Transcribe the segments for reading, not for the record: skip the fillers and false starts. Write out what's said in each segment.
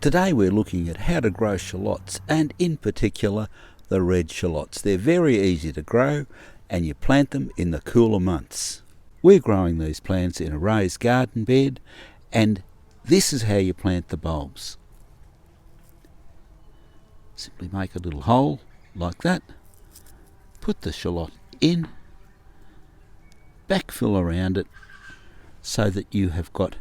Today we're looking at how to grow shallots, and in particular the red shallots. They're very easy to grow and you plant them in the cooler months. We're growing these plants in a raised garden bed, and this is how you plant the bulbs. Simply make a little hole like that, put the shallot in, backfill around it so that you have got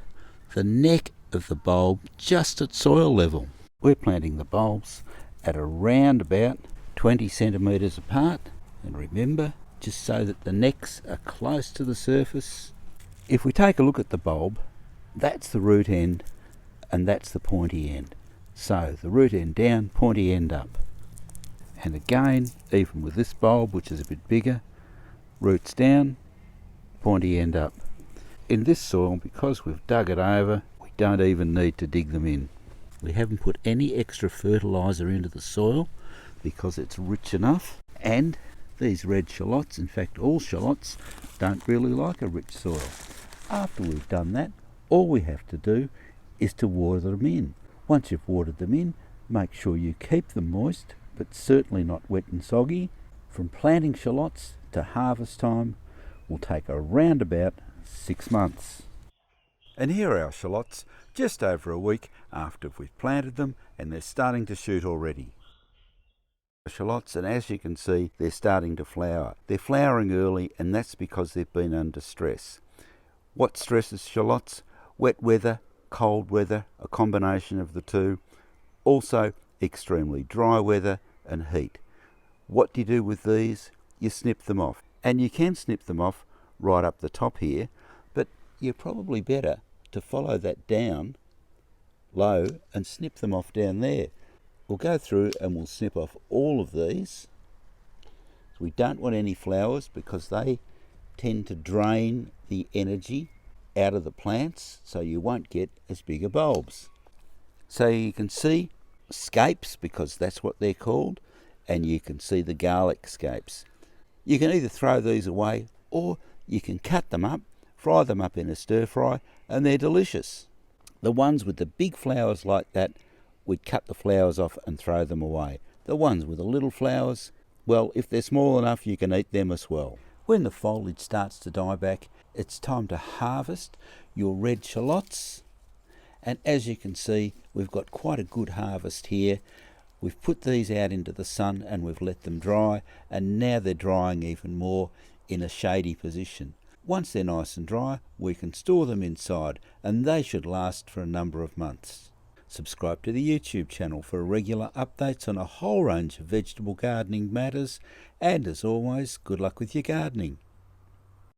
the neck of the bulb just at soil level. We're planting the bulbs at around about 20 centimetres apart, and remember, just so that the necks are close to the surface. If we take a look at the bulb, that's the root end and that's the pointy end. So the root end down, pointy end up. And again, even with this bulb, which is a bit bigger, roots down, pointy end up. In this soil, because we've dug it over, we don't even need to dig them in. We haven't put any extra fertiliser into the soil because it's rich enough, and these red shallots, in fact all shallots, don't really like a rich soil. After we've done that, all we have to do is to water them in. Once you've watered them in, make sure you keep them moist, but certainly not wet and soggy. From planting shallots to harvest time will take around about 6 months. And here are our shallots just over a week after we've planted them, and they're starting to shoot already. Shallots, and as you can see, they're starting to flower. They're flowering early, and that's because they've been under stress. What stresses shallots? Wet weather, cold weather, a combination of the two. Also extremely dry weather and heat. What do you do with these? You snip them off. And you can snip them off right up the top here, but you're probably better to follow that down low and snip them off down there. We'll go through and we'll snip off all of these. We don't want any flowers because they tend to drain the energy out of the plants, so you won't get as big a bulbs. So you can see scapes, because that's what they're called, and you can see the garlic scapes. You can either throw these away or you can cut them up, fry them up in a stir fry, and they're delicious. The ones with the big flowers like that, we'd cut the flowers off and throw them away. The ones with the little flowers, well, if they're small enough, you can eat them as well. When the foliage starts to die back, it's time to harvest your red shallots. And as you can see, we've got quite a good harvest here. We've put these out into the sun and we've let them dry, and now they're drying even more in a shady position. Once they're nice and dry, we can store them inside, and they should last for a number of months. Subscribe to the YouTube channel for regular updates on a whole range of vegetable gardening matters, and as always, good luck with your gardening.